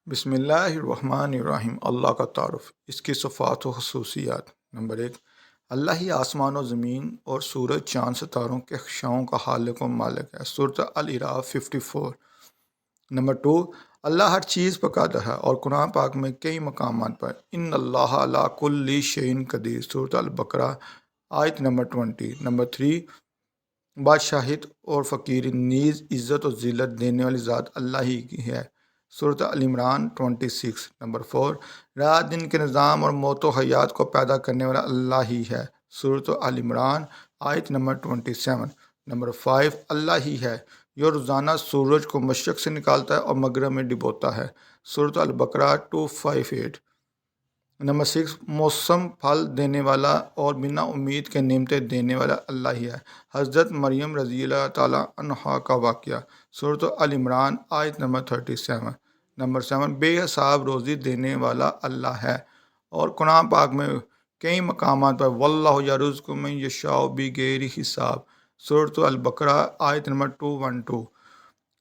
بسم اللہ الرحمن الرحیم۔ اللہ کا تعارف، اس کی صفات و خصوصیات۔ نمبر 1، اللہ ہی آسمان و زمین اور سورج چاند ستاروں کے خشاؤں کا خالق و مالک ہے۔ سورۃ الاعراف 54۔ نمبر 2، اللہ ہر چیز پر قادر ہے، اور قرآن پاک میں کئی مقامات پر ان اللہ علی کل شیء قدیر۔ سورۃ البقرہ آیت نمبر 20۔ نمبر 3، بادشاہت اور فقیری نیز عزت و ذلت دینے والی ذات اللہ ہی کی ہے۔ سورۃ العمران 26۔ نمبر 4، رات دن کے نظام اور موت و حیات کو پیدا کرنے والا اللہ ہی ہے۔ سورۃ العمران آیت نمبر 27۔ نمبر 5، اللہ ہی ہے جو روزانہ سورج کو مشرق سے نکالتا ہے اور مغرب میں ڈبوتا ہے۔ سورۃ البقرہ 258۔ نمبر 6، موسم پھل دینے والا اور بنا امید کے نعمتیں دینے والا اللہ ہی ہے۔ حضرت مریم رضی اللہ تعالیٰ عنہا کا واقعہ۔ سورۃ العمران آیت نمبر 37۔ نمبر 7، بے حساب روزی دینے والا اللہ ہے، اور قرآن پاک میں کئی مقامات پر واللہ یرزق من یشاء بغیر حساب۔ سورۃ البقرہ آیت نمبر 212۔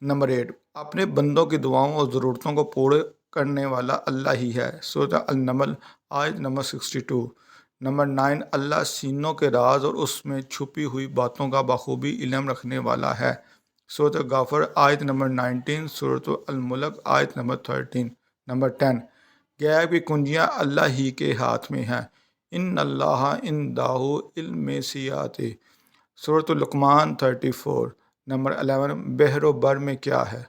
نمبر 8، اپنے بندوں کی دعاؤں اور ضرورتوں کو پورے کرنے والا اللہ ہی ہے۔ سورۃ النمل آیت نمبر 62۔ نمبر 9، اللہ سینوں کے راز اور اس میں چھپی ہوئی باتوں کا بخوبی علم رکھنے والا ہے۔ سورۃ غافر آیت نمبر 19۔ سورۃ الملک آیت نمبر 13۔ نمبر 10، غیب کی کنجیاں اللہ ہی کے ہاتھ میں ہیں۔ ان اللہ عندہ علم الساعۃ۔ سورۃ لقمان 34۔ نمبر 11، بحر و بر میں کیا ہے،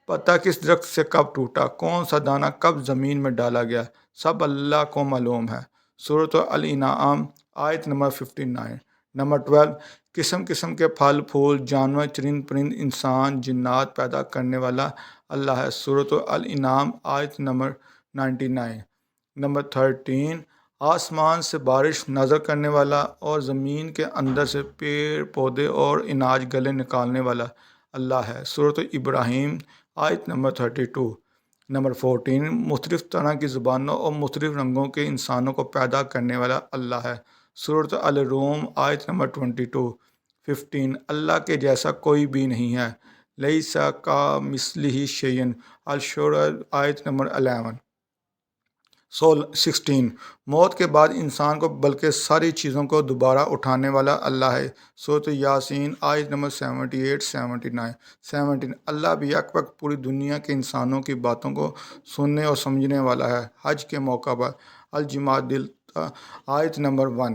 پتہ کس درخت سے کب ٹوٹا، کون سا دانہ کب زمین میں ڈالا گیا، سب اللہ کو معلوم ہے۔ سورۃ الانعام آیت نمبر 59۔ نمبر 12، قسم قسم کے پھل پھول، جانور، چرند پرند، انسان، جنات پیدا کرنے والا اللہ ہے۔ سورۃ الانعام آیت نمبر 99۔ نمبر 13، آسمان سے بارش نازل کرنے والا اور زمین کے اندر سے پیڑ پودے اور اناج گلے نکالنے والا اللہ ہے۔ سورۃ ابراہیم آیت نمبر 32۔ نمبر 14، مختلف طرح کی زبانوں اور مختلف رنگوں کے انسانوں کو پیدا کرنے والا اللہ ہے۔ سورۃ الروم آیت نمبر 22۔ 15، اللہ کے جیسا کوئی بھی نہیں ہے، لیس کمثلہ شیء۔ الشورى آیت نمبر 11۔ 16، موت کے بعد انسان کو بلکہ ساری چیزوں کو دوبارہ اٹھانے والا اللہ ہے۔ سورۃ یاسین آیت نمبر 78 79۔ 17، اللہ بھی یک وقت پوری دنیا کے انسانوں کی باتوں کو سننے اور سمجھنے والا ہے۔ حج کے موقع پر الجمعۃ آیت نمبر 1۔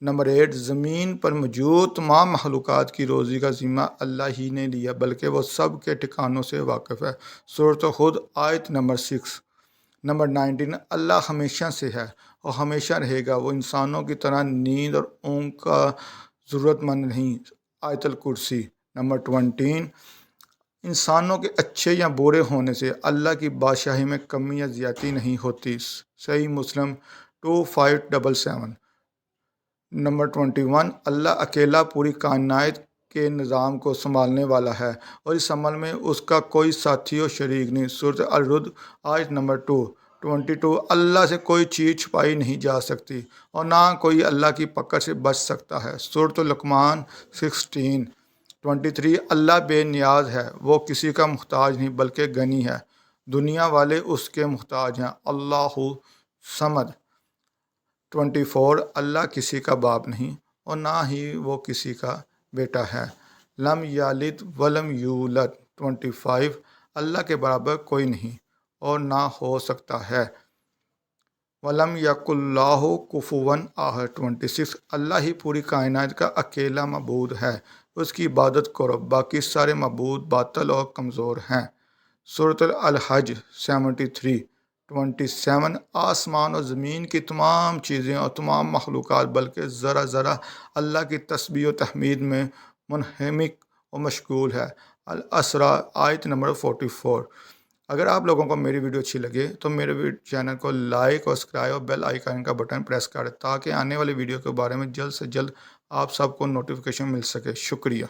نمبر 8، زمین پر موجود تمام مخلوقات کی روزی کا ذمہ اللہ ہی نے لیا، بلکہ وہ سب کے ٹھکانوں سے واقف ہے۔ سورۃ ہود آیت نمبر 6۔ نمبر 19، اللہ ہمیشہ سے ہے اور ہمیشہ رہے گا، وہ انسانوں کی طرح نیند اور اونگ کا ضرورت مند نہیں۔ آیت الکرسی۔ نمبر 20، انسانوں کے اچھے یا برے ہونے سے اللہ کی بادشاہی میں کمی یا زیادتی نہیں ہوتی۔ صحیح مسلم 2577۔ نمبر 21، اللہ اکیلا پوری کائنات کے نظام کو سنبھالنے والا ہے، اور اس عمل میں اس کا کوئی ساتھی و شریک نہیں۔ سورۃ الرعد آیت نمبر 22۔ اللہ سے کوئی چیز چھپائی نہیں جا سکتی، اور نہ کوئی اللہ کی پکڑ سے بچ سکتا ہے۔ سورۃ لقمان 16۔ 23، اللہ بے نیاز ہے، وہ کسی کا محتاج نہیں بلکہ غنی ہے، دنیا والے اس کے محتاج ہیں۔ اللہ صمد۔ 24، اللہ کسی کا باپ نہیں اور نہ ہی وہ کسی کا بیٹا ہے۔ لم یلد ولم یولد۔ 25، اللہ کے برابر کوئی نہیں اور نہ ہو سکتا ہے۔ وَلَمْ يَكُنْ لَهُ كُفُوًا أَحَدٌ۔ 26، اللہ ہی پوری کائنات کا اکیلا معبود ہے، اس کی عبادت کرو، باقی سارے معبود باطل اور کمزور ہیں۔ سورۃ الحج 73۔ 27، آسمان اور زمین کی تمام چیزیں اور تمام مخلوقات بلکہ ذرہ ذرہ اللہ کی تسبیح و تحمید میں منہمک و مشغول ہے۔ الاسراء آیت نمبر 44۔ اگر آپ لوگوں کو میری ویڈیو اچھی لگے تو میرے چینل کو لائک اور سبسکرائب اور بیل آئیکن کا بٹن پریس کریں، تاکہ آنے والی ویڈیو کے بارے میں جلد سے جلد آپ سب کو نوٹیفیکیشن مل سکے۔ شکریہ۔